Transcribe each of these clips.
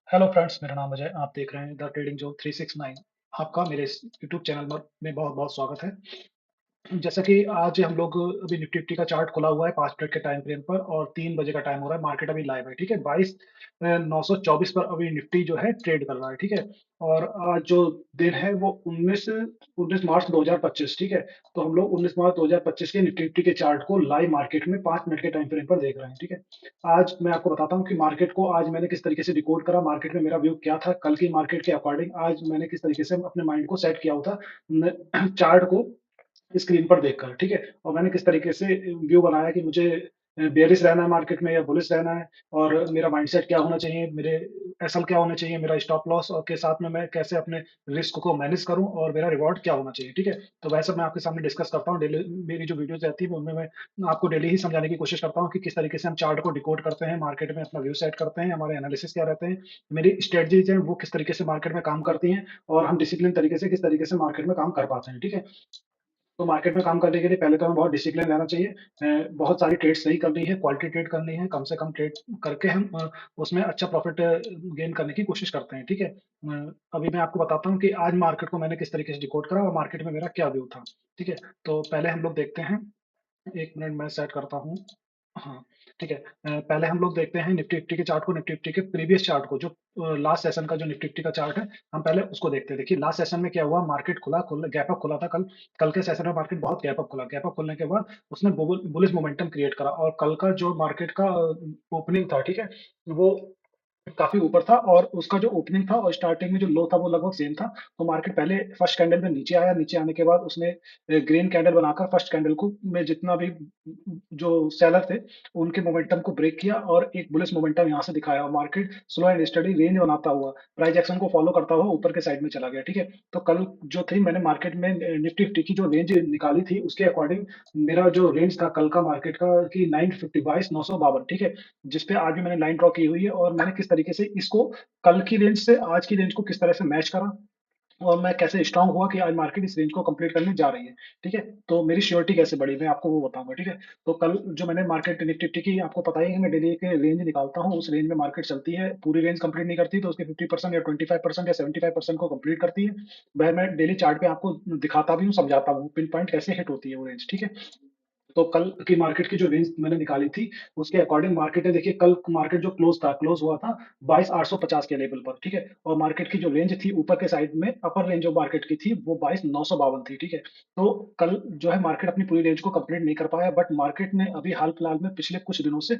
Hello friends, मेरा नाम अजय। आप देख रहे हैं द ट्रेडिंग जोन 369। आपका मेरे इस यूट्यूब चैनल में बहुत बहुत स्वागत है। जैसा कि आज हम लोग अभी निफ्टी फिफ्टी का चार्ट खुला हुआ है 5 मिनट के टाइम फ्रेम पर, और 3 बजे का टाइम हो रहा है। मार्केट अभी लाइव है, ठीक है। 22,924 पर अभी निफ्टी जो है ट्रेड कर रहा है, ठीक है। और आज जो दिन है वो 19 मार्च 2025, ठीक है। तो हम लोग 19 मार्च 2025 के निफ्टी फिफ्टी के चार्ट को लाइव मार्केट में 5 मिनट के टाइम फ्रेम पर देख रहे हैं, ठीक है। आज मैं आपको बताता हूँ कि मार्केट को आज मैंने किस तरीके से डिकोड करा, मार्केट में मेरा व्यू क्या था, कल की मार्केट के अकॉर्डिंग आज मैंने किस तरीके से अपने माइंड को सेट किया हुआ था चार्ट को स्क्रीन पर देखकर, ठीक है। और मैंने किस तरीके से व्यू बनाया कि मुझे बेयरिश रहना है मार्केट में या बुलिश रहना है, और मेरा माइंडसेट क्या होना चाहिए, मेरे एसएल क्या होना चाहिए, मेरा स्टॉप लॉस, और के साथ में मैं कैसे अपने रिस्क को मैनेज करूं, और मेरा रिवॉर्ड क्या होना चाहिए, ठीक है। तो वैसे मैं आपके सामने डिस्कस करता हूं डेली। मेरी जो वीडियोस रहती है उनमें मैं आपको डेली ही समझाने की कोशिश करता हूं कि किस तरीके से हम चार्ट को डिकोड करते हैं, मार्केट में अपना व्यू सेट करते हैं, हमारे एनालिसिस क्या रहते हैं, मेरी स्ट्रेटजीज हैं वो किस तरीके से मार्केट में काम करती हैं, और हम डिसिप्लिन तरीके से किस तरीके से मार्केट में काम कर पाते हैं, ठीक है। तो मार्केट में काम करने के लिए पहले तो हमें बहुत डिसिप्लिन रहना चाहिए। बहुत सारी ट्रेड्स नहीं करनी है, क्वालिटी ट्रेड करनी है, कम से कम ट्रेड करके हम उसमें अच्छा प्रॉफिट गेन करने की कोशिश करते हैं, ठीक है। अभी मैं आपको बताता हूँ कि आज मार्केट को मैंने किस तरीके से डिकोड करा और मार्केट में मेरा क्या व्यू था, ठीक है। तो पहले हम लोग देखते हैं। 1 मिनट मैं सेट करता हूँ। हाँ, ठीक है। पहले हम लोग देखते हैं निफ्टी फिफ्टी के चार्ट को, निफ्टी फिफ्टी के प्रीवियस चार्ट को, जो लास्ट सेशन का जो निफ्टी फिफ्टी का चार्ट है, हम पहले उसको देखते हैं। देखिए लास्ट सेशन में क्या हुआ, मार्केट खुला गैप अप खुला था कल। कल के सेशन में मार्केट बहुत गैप अप खुला, गैप अप खुलने के बाद उसने बुलिश मोमेंटम क्रिएट करा, और कल का जो मार्केट का ओपनिंग था, ठीक है, वो काफी ऊपर था, और उसका जो ओपनिंग था और स्टार्टिंग में जो लो था वो लगभग सेम था। तो मार्केट पहले फर्स्ट कैंडल में नीचे आया, नीचे आने के बाद उसने ग्रीन कैंडल बनाकर फर्स्ट कैंडल को में जितना भी जो सेलर थे उनके मोमेंटम को ब्रेक किया, और एक बुलिश मोमेंटम यहाँ से दिखाया, और market slow and study range बनाता हुआ, प्राइस एक्शन को फॉलो करता हुआ ऊपर के साइड में चला गया, ठीक है। तो कल जो थी मैंने मार्केट में निफ्टी फिफ्टी की जो रेंज निकाली थी उसके अकॉर्डिंग मेरा जो रेंज था कल का मार्केट का कि 950, 22,952, ठीक है। जिसपे आज भी मैंने लाइन ड्रॉ की हुई है, और मैंने किस तरीके से इसको कल की रेंज से आज की रेंज को किस तरह से मैच करा, और मैं कैसे स्ट्रांग हुआ कि आज मार्केट इस रेंज को कंप्लीट करने जा रही है, ठीक है। तो मेरी श्योरिटी कैसे बढ़ी मैं आपको वो बताऊंगा, ठीक है। तो कल जो मैंने मार्केट निफ्टी निफ्टी की, आपको पता ही है कि मैं डेली एक रेंज निकालता हूँ, उस रेंज में मार्केट चलती है, पूरी रेंज कंप्लीट नहीं करती तो उसके 50% या 25% या 75% को कंप्लीट करती है। वह मैं डेली चार्ट पे आपको दिखाता भी हूँ, समझाता हूँ पिन पॉइंट कैसे हिट होती है वो रेंज, ठीक है। तो कल की मार्केट की जो रेंज मैंने निकाली थी उसके अकॉर्डिंग मार्केट ने, देखिए कल मार्केट जो क्लोज हुआ था 22,850 के लेवल पर, ठीक है। और मार्केट की जो रेंज थी ऊपर के साइड में, अपर रेंज जो मार्केट की थी वो 22,952 थी, ठीक है। तो कल जो है मार्केट अपनी पूरी रेंज को कंप्लीट नहीं कर पाया, बट मार्केट ने अभी हाल फिलहाल में पिछले कुछ दिनों से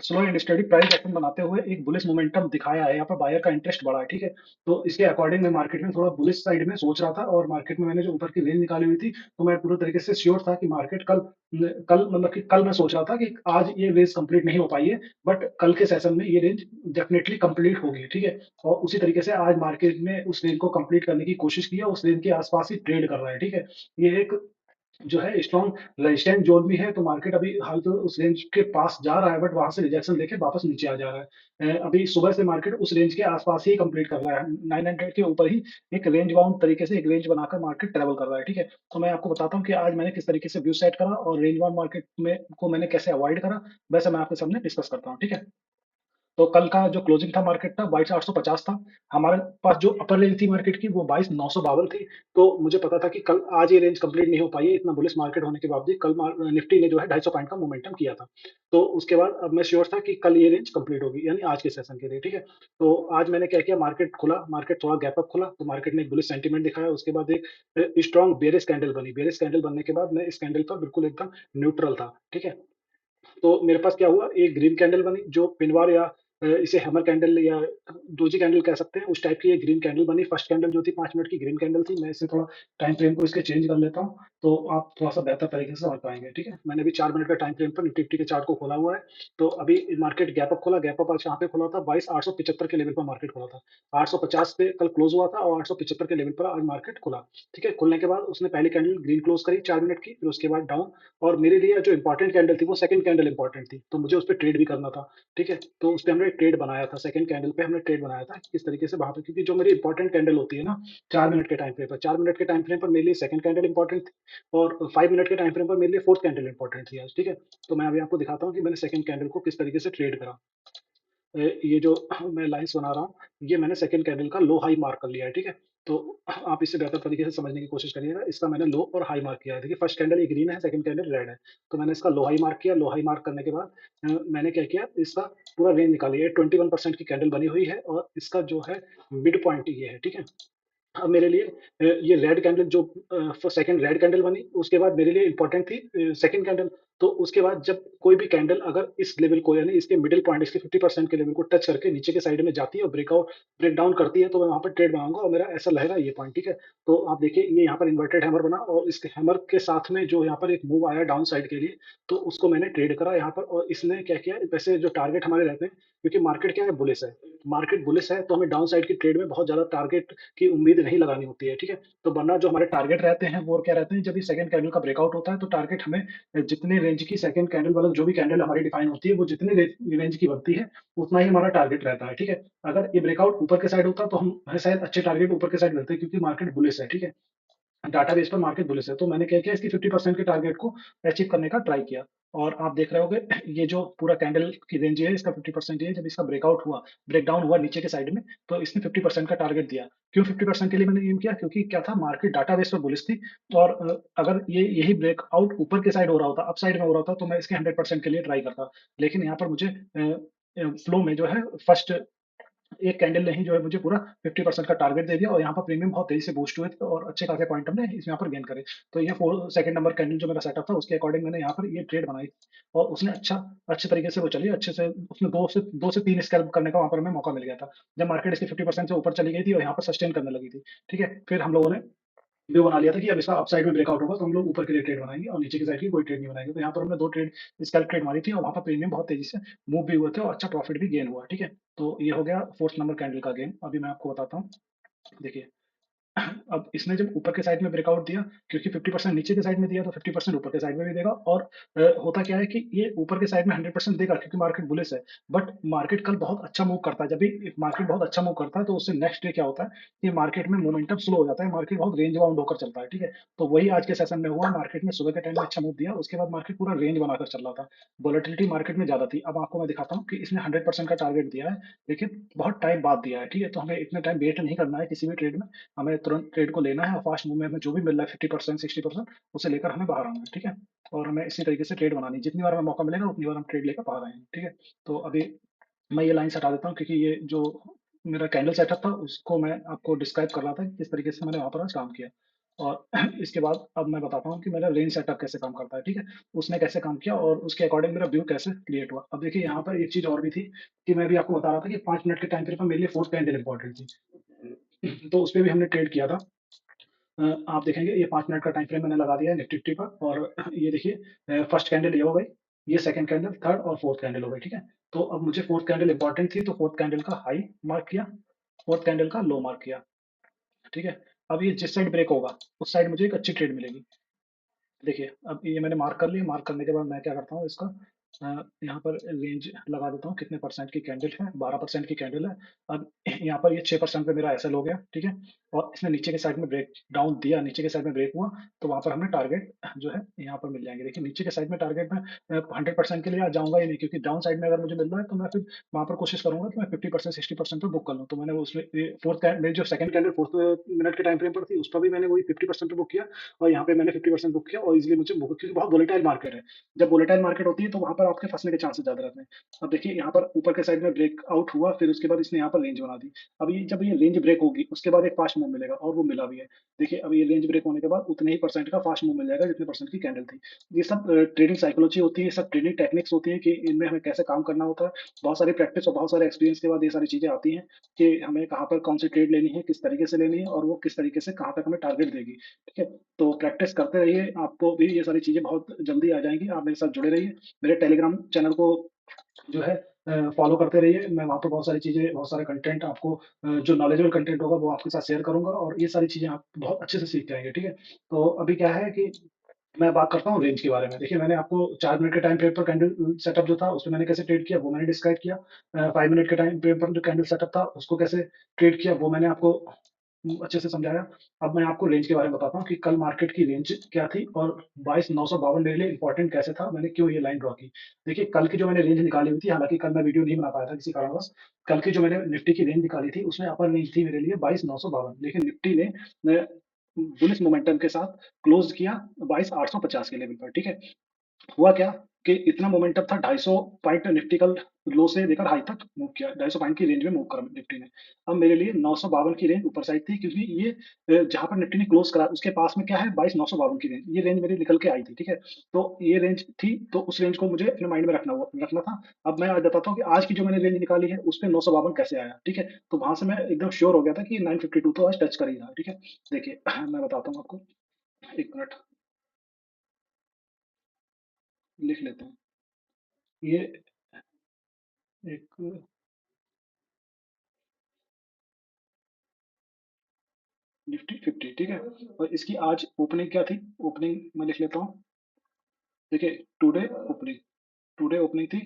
slow and study price action बनाते हुए एक बुलिश मोमेंटम दिखाया है, यहाँ पर बायर का इंटरेस्ट बढ़ा है, ठीक है। तो इसके अकॉर्डिंग मैं मार्केट में थोड़ा बुलिश साइड में सोच रहा था, और मार्केट में मैंने जो ऊपर की रेंज निकाली हुई थी, तो मैं पूरी तरीके से श्योर था कि मार्केट कल मतलब कि कल मैं सोच रहा था कि आज ये रेंज कंप्लीट नहीं हो पाई है, बट कल के सेशन में ये रेंज डेफिनेटली कंप्लीट होगी, ठीक है। और उसी तरीके से आज मार्केट ने उस रेंज को कंप्लीट करने की कोशिश की है, उस रेंज के आसपास ही ट्रेड कर रहा है, ठीक है। ये एक जो है स्ट्रॉन्ग रेजिस्टेंस जोन भी है, तो मार्केट अभी हाल तो उस रेंज के पास जा रहा है, बट वहां से रिजेक्शन लेके वापस नीचे आ जा रहा है। अभी सुबह से मार्केट उस रेंज के आसपास ही कंप्लीट कर रहा है, 900 के ऊपर ही एक रेंज बाउंड तरीके से एक रेंज बनाकर मार्केट ट्रेवल कर रहा है, ठीक है। तो मैं आपको बताता हूँ कि आज मैंने किस तरीके से व्यू सेट करा और रेंज बाउंड मार्केट में को मैंने कैसे अवॉइड करा, वैसे मैं आपके सामने डिस्कस करता हूँ, ठीक है। तो कल का जो क्लोजिंग था मार्केट का 22,850 था। हमारे पास जो अपर रेंज थी मार्केट की वो 22,952 थी। तो मुझे पता था कि कल आज ये रेंज कंप्लीट नहीं हो पाई है, इतना बुलिश मार्केट होने के बावजूद कल निफ्टी ने जो है 250 पॉइंट का मोमेंटम किया था। तो उसके बाद अब मैं श्योर था कि कल ये रेंज कंप्लीट होगी, यानी आज के सेशन के लिए, ठीक है। तो आज मैंने क्या किया, मार्केट खुला, मार्केट थोड़ा गैप अप खुला, तो मार्केट ने एक बुलिश सेंटीमेंट दिखाया, उसके बाद एक स्ट्रॉन्ग बेरिश कैंडल बनी, बेरिश कैंडल बनने के बाद मैं इस कैंडल पर बिल्कुल एकदम न्यूट्रल था, ठीक है। तो मेरे पास क्या हुआ, एक ग्रीन कैंडल बनी जो पिनवार या इसे हैमर कैंडल या डोजी कैंडल कह सकते हैं, उस टाइप की एक ग्रीन कैंडल बनी। फर्स्ट कैंडल जो थी 5 मिनट की ग्रीन कैंडल थी। मैं इसे थोड़ा टाइम फ्रेम को इसके चेंज कर लेता हूँ, तो आप थोड़ा सा बेहतर तरीके से समझ पाएंगे, ठीक है। मैंने अभी 4 मिनट का टाइम फ्रेम पर निफ्टी फिफ्टी के चार्ट को खोला हुआ है। तो अभी मार्केट गैप अप खोला, गैप अप आज यहाँ पे खोला था 22,875 के लेवल पर मार्केट खोला था। 850 पे कल क्लोज हुआ था, और 875 के लेवल पर आज मार्केट खुला, ठीक है। खुलने के बाद उसने पहली कैंडल ग्रीन क्लोज करी 4 मिनट की, फिर उसके बाद डाउन। और मेरे लिए जो इंपॉर्टेंट कैंडल थी वो सेकंड कैंडल इंपॉर्टेंट थी, तो मुझे उस पर ट्रेड भी करना था, ठीक है। तो उस पर हमने ट्रेड बनाया था, सेकंड कैंडल पे हमने ट्रेड बनाया था किस तरीके से वहां पे, क्योंकि जो मेरी इंपॉर्टेंट कैंडल होती है ना 4 मिनट के टाइम फ्रेम पर, 4 मिनट के टाइम फ्रेम पर मेरे लिए सेकंड कैंडल इंपॉर्टेंट थी, और 5 मिनट के टाइम फ्रेम पर मेरे लिए फोर्थ कैंडल इंपॉर्टेंट थी आज, ठीक है। तो मैं अभी आपको दिखाता हूँ कि मैंने सेकंड कैंडल को किस तरीके से ट्रेड करा। ये जो मैं लाइन्स बना रहा हूँ, ये मैंने सेकंड कैंडल का लो हाई मार्क कर लिया है, ठीक है? तो आप इसे बेहतर तरीके से समझने की कोशिश करिएगा। इसका मैंने लो और हाई मार्क किया है। देखिए फर्स्ट कैंडल ये ग्रीन है, सेकंड कैंडल रेड है। तो मैंने इसका लो हाई मार्क किया, लो हाई मार्क करने के बाद मैंने क्या किया, इसका पूरा रेंज निकाली। ये 21% की कैंडल बनी हुई है और इसका जो है मिड पॉइंट ये है, ठीक है? अब मेरे लिए ये रेड कैंडल जो सेकंड रेड कैंडल बनी, उसके बाद मेरे लिए इम्पोर्टेंट थी सेकंड कैंडल। तो उसके बाद जब कोई भी कैंडल अगर इस लेवल को यानी इसके मिडल पॉइंट इसके 50% के लेवल को टच करके नीचे के साइड में जाती है और ब्रेक डाउन करती है, तो मैं वहाँ पर ट्रेड बनाऊँगा और मेरा ऐसा रहेगा ये पॉइंट, ठीक है? तो आप देखिए ये यहाँ पर इन्वर्टेड हैमर बना और इसके हैमर के साथ में जो यहाँ पर एक मूव आया डाउन साइड के लिए, तो उसको मैंने ट्रेड करा यहाँ पर और इसने क्या किया, वैसे जो टारगेट हमारे रहते हैं, क्योंकि मार्केट क्या है, बुलिश है। मार्केट बुलिश है, तो हमें डाउन साइड की ट्रेड में बहुत ज़्यादा टारगेट की उम्मीद नहीं लगानी होती है, ठीक है? तो वरना जो हमारे टारगेट रहते हैं वो क्या रहते हैं, जब ये सेकंड कैंडल का ब्रेकआउट होता है तो टारगेट हमें जितने रेंज की सेकंड कैंडल मतलब जो भी कैंडल हमारी डिफाइन होती है वो जितने रेंज की बनती है उतना ही हमारा टारगेट रहता है, ठीक है? अगर ये ब्रेकआउट ऊपर के साइड होता तो हम शायद अच्छे टारगेट ऊपर के साइड मिलते हैं, क्योंकि मार्केट बुलिश है, ठीक है? डाटाबेस पर मार्केट बुलिश है, तो मैंने क्या किया, इसकी 50% के टारगेट को अचीव करने का ट्राई किया। और आप देख रहे होंगे ये जो पूरा कैंडल की रेंज है इसका 50% ये है। जब इसका ब्रेकआउट हुआ, ब्रेकडाउन हुआ नीचे के साइड में, तो इसने 50% का टारगेट दिया। क्यों 50% के लिए मैंने एम किया, क्योंकि क्या था, मार्केट डाटाबेस पर बुलिश थी। और अगर ये यही ब्रेकआउट ऊपर के साइड हो रहा होता, अप साइड में हो रहा होता, तो मैं इसके 100% के लिए ट्राई करता। लेकिन यहाँ पर मुझे फ्लो में जो है फर्स्ट एक कैंडल ने ही जो है मुझे पूरा 50% का टारगेट दे दिया और यहाँ पर प्रीमियम बहुत तेजी से बूस्ट हुए थे और अच्छे खासे पॉइंट हमने इस यहाँ पर गेन करे। तो ये फोर सेकंड नंबर कैंडल जो मेरा सेटअप था उसके अकॉर्डिंग मैंने यहाँ पर ये ट्रेड बनाई और उसने अच्छे तरीके से वो चली, अच्छे से उसने दो से तीन स्कैल्प करने का वहां पर हमें मौका मिल गया था, जब मार्केट इसके 50% से ऊपर चली गई थी और यहाँ पर सस्टेन करने लगी थी। ठीक है, फिर हम लोगों ने व्यू बना लिया था कि अब इसका अपसाइड में ब्रेकआउट होगा तो हम लोग ऊपर के लिए ट्रेड बनाएंगे और नीचे की साइड की कोई ट्रेड नहीं बनाएंगे। तो यहाँ पर हमने दो ट्रेड स्कैल्प ट्रेड मारी थी और वहाँ पर प्रीमियम बहुत तेजी से मूव भी हुए थे और अच्छा प्रॉफिट भी गेन हुआ। ठीक है, तो ये हो गया फोर्थ नंबर कैंडल का गेम। अभी मैं आपको बताता हूँ, देखिए अब इसने जब ऊपर के साइड में ब्रेकआउट दिया, क्योंकि 50% नीचे के साइड में दिया तो 50% ऊपर के साइड में भी देगा। और होता क्या है कि ये ऊपर के साइड में 100% देगा क्योंकि मार्केट बुलिश है। बट मार्केट कल बहुत अच्छा मूव करता है, जब भी मार्केट बहुत अच्छा मूव करता है तो उससे नेक्स्ट डे क्या होता है कि मार्केट में मोमेंटम स्लो हो जाता है, मार्केट बहुत रेंज बाउंड होकर चलता है। ठीक है, तो वही आज के सेशन में हुआ, मार्केट में सुबह के टाइम में अच्छा मूव दिया, उसके बाद मार्केट पूरा रेंज बनाकर चल रहा था। वोलेटिलिटी मार्केट में ज्यादा थी। अब आपको मैं दिखाता हूँ कि इसने 100% का टारगेट दिया है, लेकिन बहुत टाइम बाद दिया है। ठीक है, तो हमें इतने टाइम वेट नहीं करना है किसी भी ट्रेड में, हमें तुरंत ट्रेड को लेना है और फास्ट मूव में हमें जो भी मिल रहा है 50% 60% उसे लेकर हमें बाहर आना है। ठीक है, और हमें इसी तरीके से ट्रेड बनानी है, जितनी बार हमें मौका मिलेगा उतनी बार हम ट्रेड लेकर बाहर आएंगे। ठीक है, तो अभी मैं ये लाइन हटा देता हूँ क्योंकि ये जो मेरा कैंडल सेटअप था उसको मैं आपको डिस्क्राइब कर रहा था कि किस तरीके से मैंने वहां पर आज काम किया। और इसके बाद अब मैं बताता हूँ कि मेरा रेंज सेटअप कैसे काम करता है। ठीक है, उसने कैसे काम किया और उसके अकॉर्डिंग मेरा व्यू कैसे क्रिएट हुआ। अब देखिए यहाँ पर एक चीज और भी थी कि मैं भी आपको बता रहा था कि 5 मिनट के टाइम पीरियड पर मेरे लिए फोर्थ कैंडल इंपॉर्टेंट थी, तो उस पर भी हमने ट्रेड किया था। आप देखेंगे ये 5 मिनट का टाइम फ्रेम मैंने लगा दिया है निफ्टी फिफ्टी पर। और ये देखिए फर्स्ट कैंडल ये हो गई, ये सेकंड कैंडल, थर्ड और फोर्थ कैंडल हो गई। ठीक है, तो अब मुझे फोर्थ कैंडल इंपॉर्टेंट थी तो फोर्थ कैंडल का हाई मार्क किया, फोर्थ कैंडल का लो मार्क किया। ठीक है, अब ये जिस साइड ब्रेक होगा उस साइड मुझे एक अच्छी ट्रेड मिलेगी। देखिए अब ये मैंने मार्क कर लिया, मार्क करने के बाद मैं क्या करता हूँ इसका यहाँ पर रेंज लगा देता हूँ, कितने परसेंट की कैंडल है, 12% की कैंडल है। अब यहाँ पर ये 6% पे मेरा एसएल हो गया। ठीक है, और इसने नीचे के साइड में ब्रेक डाउन दिया, नीचे के साइड में ब्रेक हुआ, तो वहां पर हमें टारगेट जो है यहाँ पर मिल जाएंगे। देखिए नीचे के साइड में टारगेट में 100% के लिए आज जाऊंगा ही नहीं, क्योंकि डाउन साइड में अगर मुझे मिल रहा है तो मैं फिर वहां पर कोशिश करूंगा कि मैं 50% 60% पे बुक कर लूँ। तो मैंने उसमें फोर्थ मेरी जो सेकंड कैंडल फोर्थ मिनट के टाइम फ्रेम पर थी उस पर भी मैंने वही 50% पे बुक किया और यहाँ पे मैंने 50% बुक किया और इजीली मुझे क्योंकि बहुत वोलेटाइल मार्केट है, जब वोलेटाइल मार्केट होती है तो वहां पर आपके फंसने के चांसेस ज्यादा रहते हैं। अब देखिए यहाँ पर ऊपर के साइड में ब्रेकआउट हुआ, फिर उसके बाद इसने यहाँ पर रेंज बना दी। अब ये जब ये रेंज ब्रेक होगी उसके बाद एक फास्ट मूव मिलेगा और वो मिला भी है। देखिए अब ये रेंज ब्रेक होने के बाद उतने ही परसेंट का फास्ट मूव मिल जाएगा जितने परसेंट की कैंडल थी। ये सब ट्रेडिंग साइकोलॉजी होती है, ये सब ट्रेडिंग टेक्निक्स होती है कि इनमें हमें कैसे काम करना होता है। बहुत सारी प्रैक्टिस और बहुत सारे एक्सपीरियंस के बाद ये सारी चीजें आती हैं कि हमें कहाँ पर कौन सी ट्रेड लेनी है, किस तरीके से लेनी है और वो किस तरीके से कहाँ तक हमें टारगेट देगी। ठीक है, तो प्रैक्टिस करते रहिए, आपको भी ये सारी चीजें बहुत जल्दी आ जाएंगी। आप मेरे साथ जुड़े रहिए, मेरे टेलीग्राम चैनल को जो है फॉलो करते रहिए। मैं वहाँ पर बहुत सारी चीजें, बहुत सारे कंटेंट आपको जो नॉलेजेबल कंटेंट होगा वो आपके साथ शेयर करूंगा और ये सारी चीजें आप बहुत अच्छे से सीख जाएंगे। ठीक है, तो अभी क्या है कि मैं बात करता हूँ रेंज के बारे में। देखिए मैंने आपको 4 मिनट के टाइम फ्रेम पर कैंडल सेटअप जो था उसमें मैंने कैसे ट्रेड किया वो मैंने डिस्क्राइब किया। 5 मिनट के टाइम फ्रेम पर जो कैंडल सेटअप था उसको कैसे ट्रेड किया वो मैंने आपको अच्छे से समझाया। अब मैं आपको रेंज के बारे में बताता हूँ कि कल मार्केट की रेंज क्या थी और 22,952 मेरे लिए इंपॉर्टेंट कैसे था, मैंने क्यों ये लाइन ड्रॉ की। देखिए, कल की जो मैंने रेंज निकाली हुई थी, हालाँकि कल मैं वीडियो नहीं बना पाया था किसी कारणवश। कल की जो मैंने निफ्टी की रेंज निकाली थी, उसमें अपर रेंज थी मेरे लिए 22,952, लेकिन निफ्टी ने बुलिश मोमेंटम के साथ क्लोज़ किया 22,850 के लेवल पर, ठीक है? हुआ क्या कि इतना मोमेंटम था, 250 पॉइंट निफ्टी कल लो से लेकर हाई तक मूव किया, 250 पॉइंट की रेंज में मूव करा निफ्टी ने। अब मेरे लिए 952 की रेंज ऊपर साइड थी, क्योंकि ये जहां पर निफ्टी ने क्लोज करा उसके पास में क्या है, 22,952 की रेंज, ये रेंज मेरी निकल के आई थी, ठीक है। तो ये रेंज थी, तो उस रेंज को मुझे अपने माइंड में रखना था। अब मैं आज बताता हूँ कि आज की जो मैंने रेंज निकाली है उस पर 952 कैसे आया, ठीक है। तो वहां से मैं एकदम श्योर हो गया था कि 952 तो आज टच कर ही रहा है, ठीक है। देखिए मैं बताता हूँ आपको, एक मिनट लिख लेते हैं। ये एक निफ्टी 50, ठीक है। और इसकी आज ओपनिंग क्या थी, ओपनिंग मैं लिख लेता हूँ। देखिए, टुडे ओपनिंग, टुडे ओपनिंग थी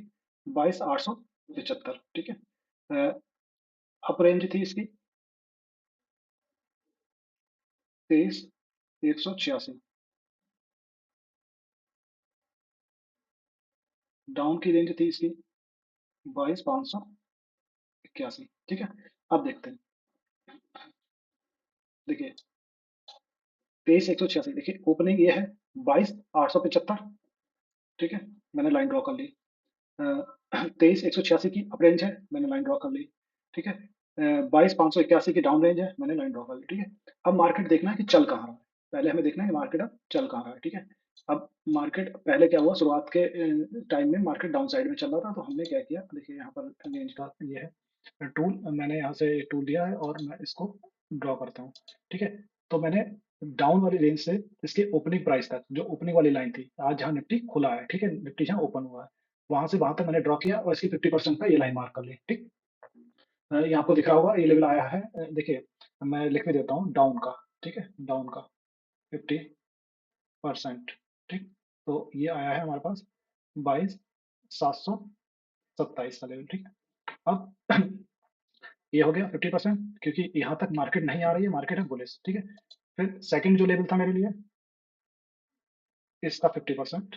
22,875, ठीक है। अप रेंज थी इसकी 23,186, डाउन की रेंज थी इसकी 22,581, ठीक है। अब देखते हैं, देखिए 23,186, देखिए ओपनिंग ये है 22,875, ठीक है। मैंने लाइन ड्रॉ कर ली। 23,186 की अप रेंज है, मैंने लाइन ड्रॉ कर ली, ठीक है। 22,581 की डाउन रेंज है, मैंने लाइन ड्रॉ कर ली, ठीक है। अब मार्केट देखना है कि चल कहाँ रहा है, पहले हमें देखना है कि मार्केट अब चल कहाँ रहा है, ठीक है। अब मार्केट पहले क्या हुआ, शुरुआत के टाइम में मार्केट डाउन साइड में चल रहा था, तो हमने क्या किया, देखिए यहाँ पर रेंज का ये है टूल, मैंने यहाँ से टूल लिया है और मैं इसको ड्रॉ करता हूँ, ठीक है। तो मैंने डाउन वाली रेंज से इसके ओपनिंग प्राइस तक, जो ओपनिंग वाली लाइन थी, आज जहाँ निफ्टी खुला है, ठीक है, निफ्टी जहाँ ओपन हुआ है, वहां से वहां तक मैंने ड्रॉ किया और इसकी 50% का ये लाइन मार्क कर ली, ठीक। ये आपको दिख रहा होगा, ये लेवल आया है, देखिए मैं लिख भी देता हूँ डाउन का, ठीक है, डाउन का 50%, ठीक। तो ये आया है हमारे पास 22,727 का लेवल, ठीक है। अब ये हो गया 50%, क्योंकि यहाँ तक मार्केट नहीं आ रही है, मार्केट है बुलिश, ठीक है। फिर सेकंड जो लेवल था मेरे लिए, इसका 50%,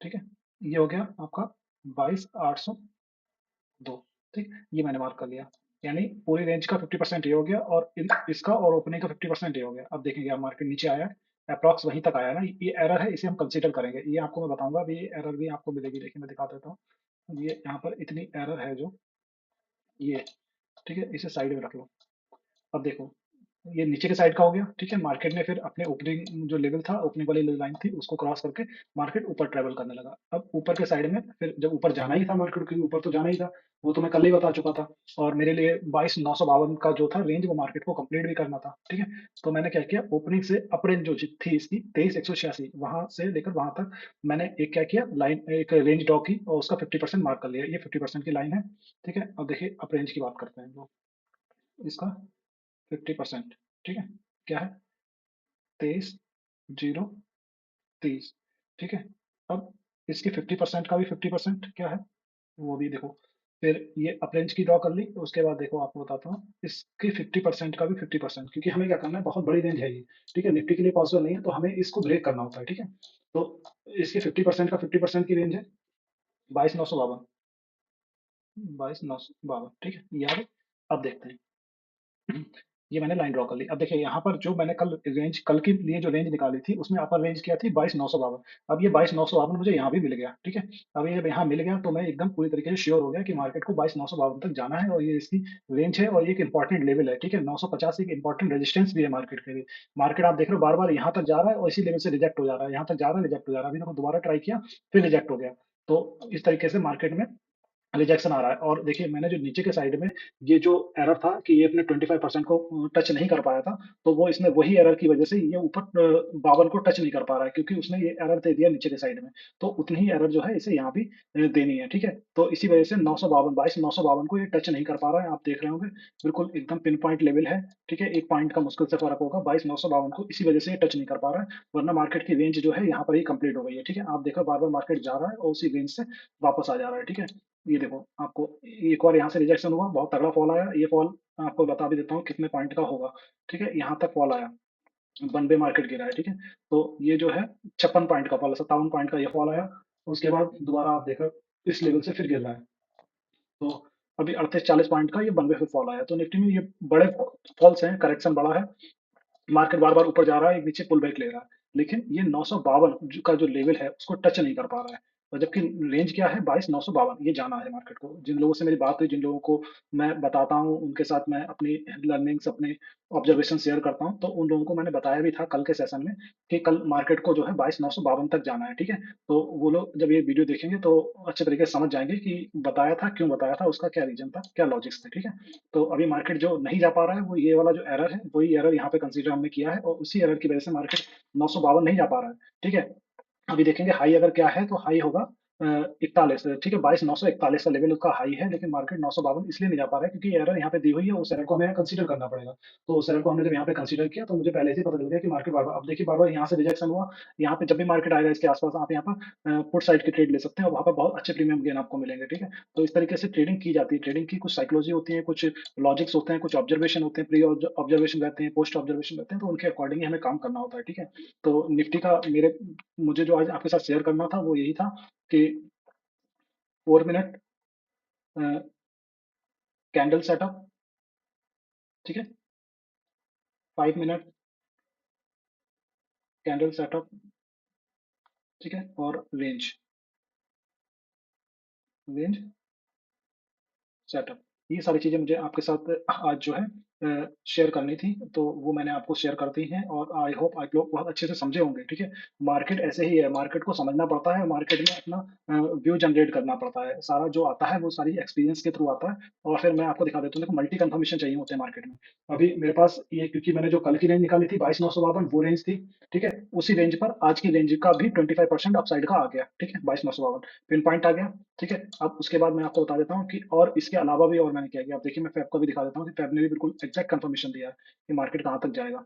ठीक है। ये हो गया आपका 22,802, ठीक। ये मैंने मार्क कर लिया, यानी पूरी रेंज का 50% ये हो गया, और इसका और ओपनिंग का 50% ये हो गया। अब देखेंगे, आप मार्केट नीचे आया है, अप्रॉक्स वहीं तक आया ना, ये एरर है, इसे हम कंसीडर करेंगे, ये आपको मैं बताऊंगा अभी, ये एरर भी आपको मिलेगी, देखिए मैं दिखा देता हूँ। ये यहाँ पर इतनी एरर है जो ये, ठीक है, इसे साइड में रख लो। अब देखो, ये नीचे के साइड का हो गया, ठीक है। मार्केट ने फिर अपने ओपनिंग जो लेवल था, ओपनिंग वाली लाइन थी, उसको क्रॉस करके मार्केट ऊपर ट्रेवल करने लगा। अब ऊपर के साइड में फिर जब ऊपर जाना ही था, मार्केट के ऊपर तो जाना ही था, वो तो मैं कल ही बता चुका था। और मेरे लिए 22,952 का जो था रेंज, वो मार्केट को कंप्लीट भी करना था, ठीक है। तो मैंने क्या किया, ओपनिंग से अप रेंज जो थी इसकी 23,186, वहां से लेकर वहां तक मैंने एक क्या किया, लाइन एक रेंज ड्रॉ की और उसका 50% मार्क कर लिया, ये 50% की लाइन है, ठीक है। अब देखिए अप रेंज की बात करते हैं, जो इसका 50%, ठीक है, क्या है, 23,030, ठीक है। अब इसकी 50% का भी 50% क्या है, वो भी देखो। फिर ये अप्रेंज की ड्रॉ कर ली, तो उसके बाद देखो आपको बताता हूँ, इसकी 50% का भी 50%, क्योंकि हमें क्या करना है, बहुत बड़ी रेंज है ये, ठीक है, निफ्टी के लिए पॉसिबल नहीं है, तो हमें इसको ब्रेक करना होता है, ठीक है। तो इसकी 50% का 50% की रेंज है 22,952, 22,952, ठीक है, ये आ गई। अब देखते हैं, ये मैंने लाइन ड्रॉ कर ली। अब देखिए यहाँ पर जो मैंने कल के लिए जो रेंज निकाली थी, उसमें अपर रेंज क्या थी, 22,952। अब ये 22,952 मुझे यहाँ भी मिल गया, ठीक है। अब ये यहाँ मिल गया, तो मैं एकदम पूरी तरीके से श्योर हो गया कि मार्केट को 22,952 तक जाना है, और ये इसकी रेंज है, और ये एक इंपॉर्टेंट लेवल है, ठीक है। 950 एक इंपॉर्टेंट रेजिस्टेंस भी है मार्केट के लिए। मार्केट आप देख रहे हो बार बार यहाँ तक जा रहा है और इसी लेवल से रिजेक्ट हो जा रहा है, यहाँ तक जा रहा है, रिजेक्ट हो जा रहा है, अभी देखो दोबारा ट्राई किया, फिर रिजेक्ट हो गया। तो इस तरीके से मार्केट में रिजेक्शन आ रहा है। और देखिए मैंने जो नीचे के साइड में ये जो एरर था कि ये अपने 25% को टच नहीं कर पाया था, तो वो इसने वही एरर की वजह से ये ऊपर 52 को टच नहीं कर पा रहा है, क्योंकि उसने ये एरर दे दिया नीचे के साइड में। तो उतनी ही एरर जो है इसे यहाँ भी देनी है, ठीक है। तो इसी वजह से 952, 22,952 को ये टच नहीं कर पा रहा है, आप देख रहे होंगे, बिल्कुल एकदम पिन पॉइंट लेवल है, ठीक है। एक पॉइंट का मुश्किल से फर्क होगा, 22,952 को इसी वजह से ये टच नहीं कर पा रहा है, वरना मार्केट की रेंज जो है यहाँ पर ही कंप्लीट हो गई है, ठीक है। आप देखो बार बार मार्केट जा रहा है और उसी रेंज से वापस आ जा रहा है, ठीक है। ये देखो आपको एक बार यहाँ से रिजेक्शन हुआ, बहुत तगड़ा फॉल आया। ये फॉल आपको बता भी देता हूँ कितने पॉइंट का होगा, ठीक है? यहाँ तक फॉल आया, वन वे मार्केट गिरा है, ठीक है? तो ये जो है 56 पॉइंट का फॉल, 57 पॉइंट का ये फॉल आया। उसके बाद दोबारा आप देखो इस लेवल से फिर गिर रहा है। तो अभी 38-40 पॉइंट का ये वन वे फिर फॉल आया। तो निफ्टी में ये बड़े फॉल्स हैं, करेक्शन बड़ा है। मार्केट बार-बार ऊपर जा रहा है, एक नीचे पुल बैक ले रहा है। लेकिन ये 952 का जो लेवल है, उसको टच नहीं कर पा रहा है। और जबकि रेंज क्या है 22,952, ये जाना है मार्केट को। जिन लोगों से मेरी बात हुई, जिन लोगों को मैं बताता हूँ, उनके साथ मैं अपनी लर्निंग्स, अपने ऑब्जर्वेशन शेयर करता हूँ, तो उन लोगों को मैंने बताया भी था कल के सेशन में कि कल मार्केट को जो है 22,952 तक जाना है, ठीक है? तो वो लोग जब ये वीडियो देखेंगे तो अच्छे तरीके से समझ जाएँगे कि बताया था, क्यों बताया था, उसका क्या रीज़न था, क्या लॉजिक्स थे, ठीक है? तो अभी मार्केट जो नहीं जा पा रहा है, वो ये वाला जो एरर है, वही एरर यहाँ पे कंसीडर हमने किया है और उसी एरर की वजह से मार्केट 952 नहीं जा पा रहा है, ठीक है? अभी देखेंगे हाई अगर क्या है, तो हाई होगा 41, ठीक है? 22,941 का लेवल उसका हाई है, लेकिन मार्केट 952 इसलिए नहीं जा पा रहा है क्योंकि एरर यहाँ पे दी हुई है, उस एरर को हमें कंसीडर करना पड़ेगा। तो उस एरर को हमने जब यहाँ पे कंसीडर किया, तो मुझे पहले से ही पता चल गया कि मार्केट बार-बार, अब देखिए बार-बार यहाँ से रिजेक्शन हुआ, यहाँ पे जब भी मार्केट आएगा इसके आस-पास, आप यहाँ पर पुट साइड की ट्रेड ले सकते हैं और वहाँ पर बहुत अच्छे प्रीमियम गेन आपको मिलेंगे, ठीक है? तो इस तरीके से ट्रेडिंग की जाती है। ट्रेडिंग की कुछ साइकोलॉजी होती है, कुछ लॉजिक्स होते हैं, कुछ ऑब्जर्वेशन होते हैं, प्री ऑब्जर्वेशन रहते हैं, पोस्ट ऑब्जर्वेशन रहते हैं, तो उनके अकॉर्डिंग ही हमें काम करना होता है, ठीक है? तो निफ्टी का मुझे जो आज आपके साथ शेयर करना था वो यही था कि 4 मिनट कैंडल सेटअप, ठीक है? 5 मिनट कैंडल सेटअप, ठीक है? और रेंज रेंज सेटअप, ये सारी चीज़ें मुझे आपके साथ आज जो है शेयर करनी थी, तो वो मैंने आपको शेयर कर दी हैं और आई होप आप लोग बहुत अच्छे से समझे होंगे, ठीक है? मार्केट ऐसे ही है, मार्केट को समझना पड़ता है, मार्केट में अपना व्यू जनरेट करना पड़ता है। सारा जो आता है वो सारी एक्सपीरियंस के थ्रू आता है और फिर मैं आपको दिखा देता हूँ, देखो मल्टी कन्फर्मेशन चाहिए होते हैं मार्केट में। अभी मेरे पास ये, क्योंकि मैंने जो कल की रेंज निकाली थी 22,952, वो रेंज थी, ठीक है? उसी रेंज पर आज की रेंज का भी 25% अपसाइड का आ गया, ठीक है? 22,952 पिन पॉइंट आ गया, ठीक है? अब उसके बाद मैं आपको बता देता हूँ कि और इसके अलावा भी और मैंने क्या किया। अब देखिए मैं फ़ैब का भी दिखा देता हूँ कि फ़ैब ने भी बिल्कुल एग्ज़ैक्ट कन्फर्मेशन दिया है कि मार्केट कहाँ तक जाएगा,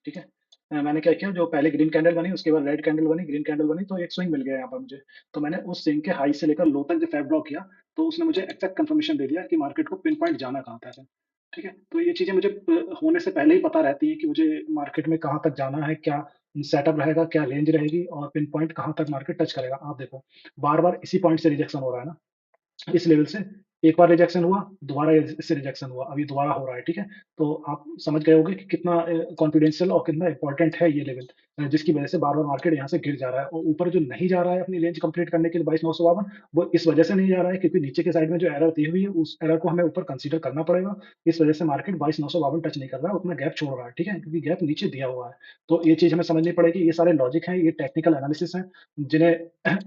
ठीक है? मैंने क्या किया, जो पहले ग्रीन कैंडल बनी, उसके बाद रेड कैंडल बनी, ग्रीन कैंडल बनी, तो एक स्विंग मिल गया यहाँ पर मुझे। तो मैंने उस स्विंग के हाई से लेकर लो तक जब फ़ैब ड्रॉ किया, तो उसने मुझे एग्ज़ैक्ट कन्फर्मेशन दे दिया कि मार्केट को पिन पॉइंट जाना कहाँ तक है, ठीक है? तो ये चीज़ें मुझे होने से पहले ही पता रहती हैं कि मुझे मार्केट में कहाँ तक जाना है, क्या सेटअप रहेगा, क्या रेंज रहेगी और पिन पॉइंट कहाँ तक मार्केट टच करेगा। आप देखो, बार-बार इसी पॉइंट से रिजेक्शन हो रहा है ना। इस लेवल से एक बार रिजेक्शन हुआ, दोबारा इससे रिजेक्शन हुआ, अभी दोबारा हो रहा है, ठीक है? तो आप समझ गए होंगे कि कितना कॉन्फिडेंशियल और कितना इम्पोर्टेंट है ये लेवल, जिसकी वजह से बार-बार मार्केट यहाँ से गिर जा रहा है और ऊपर जो नहीं जा रहा है अपनी रेंज कंप्लीट करने के लिए 22,952, वो इस वजह से नहीं जा रहा है क्योंकि नीचे के साइड में जो एरर दी हुई है, उस एरर को हमें ऊपर कंसीडर करना पड़ेगा। इस वजह से मार्केट 22,952 टच नहीं कर रहा है, उतना गैप छोड़ रहा है, ठीक है? क्योंकि गैप नीचे दिया हुआ है। तो ये चीज़ हमें समझनी पड़ेगी, ये सारे लॉजिक हैं, ये टेक्निकल एनालिसिस हैं, जिन्हें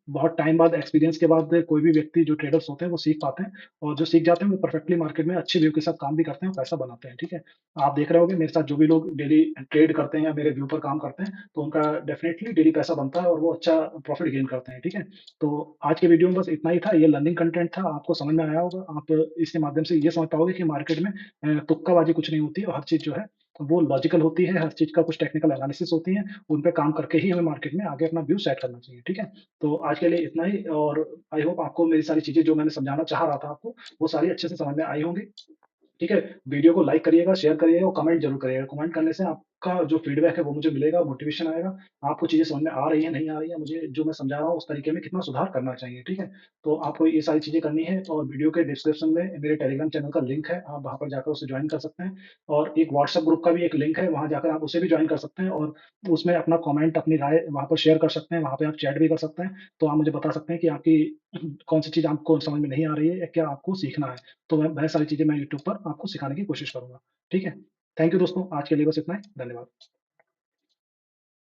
बहुत टाइम बाद, एक्सपीरियंस के बाद कोई भी व्यक्ति, जो ट्रेडर्स होते हैं वो सीख पाते हैं और जो सीख जाते हैं वो परफेक्टली मार्केट में अच्छे व्यू के साथ काम भी करते हैं और पैसा बनाते हैं, ठीक है? आप देख रहे होंगे मेरे साथ जो भी लोग डेली ट्रेड करते हैं या मेरे व्यू पर काम करते हैं, तो उनका डेफिनिटली डेली पैसा बनता है और वो अच्छा प्रॉफिट गेन करते हैं, ठीक है? तो आज के वीडियो में बस इतना ही था, ये लर्निंग कंटेंट था, आपको समझ में आया होगा। आप इसके माध्यम से ये समझ पाओगे कि मार्केट में तुक्काबाजी कुछ नहीं होती और हर चीज़ जो है वो लॉजिकल होती है, हर चीज़ का कुछ टेक्निकल एनालिसिस होती है, उन पे काम करके ही हमें मार्केट में आगे अपना व्यू सेट करना चाहिए, ठीक है? तो आज के लिए इतना ही और आई होप आपको मेरी सारी चीज़ें जो मैंने समझाना चाह रहा था आपको, वो सारी अच्छे से समझ में आई होंगी। ठीक है? वीडियो को लाइक करिएगा, शेयर करिएगा और कमेंट ज़रूर करिएगा। कमेंट करने से आपका जो फीडबैक है वो मुझे मिलेगा, मोटिवेशन आएगा। आपको चीज़ें समझ में आ रही हैं, नहीं आ रही हैं, मुझे जो मैं समझा रहा हूँ उस तरीके में कितना सुधार करना चाहिए, ठीक है? तो आपको ये सारी चीज़ें करनी है और वीडियो के डिस्क्रिप्शन में मेरे टेलीग्राम चैनल का लिंक है, आप वहाँ पर जाकर उसे जॉइन कर सकते हैं और एक व्हाट्सएप ग्रुप का भी एक लिंक है, वहाँ जाकर आप उसे भी जॉइन कर सकते हैं और उसमें अपना कमेंट, अपनी राय वहाँ पर शेयर कर सकते हैं, वहाँ पे आप चैट भी कर सकते हैं। तो आप मुझे बता सकते हैं कि आपकी कौन-सी चीज़ आपको समझ में नहीं आ रही है या क्या आपको सीखना है। तो वह सारी चीज़ें मैं यूट्यूब पर आपको सिखाने की कोशिश करूँगा। ठीक है? थैंक यू दोस्तों, आज के लिए बस इतना ही। धन्यवाद।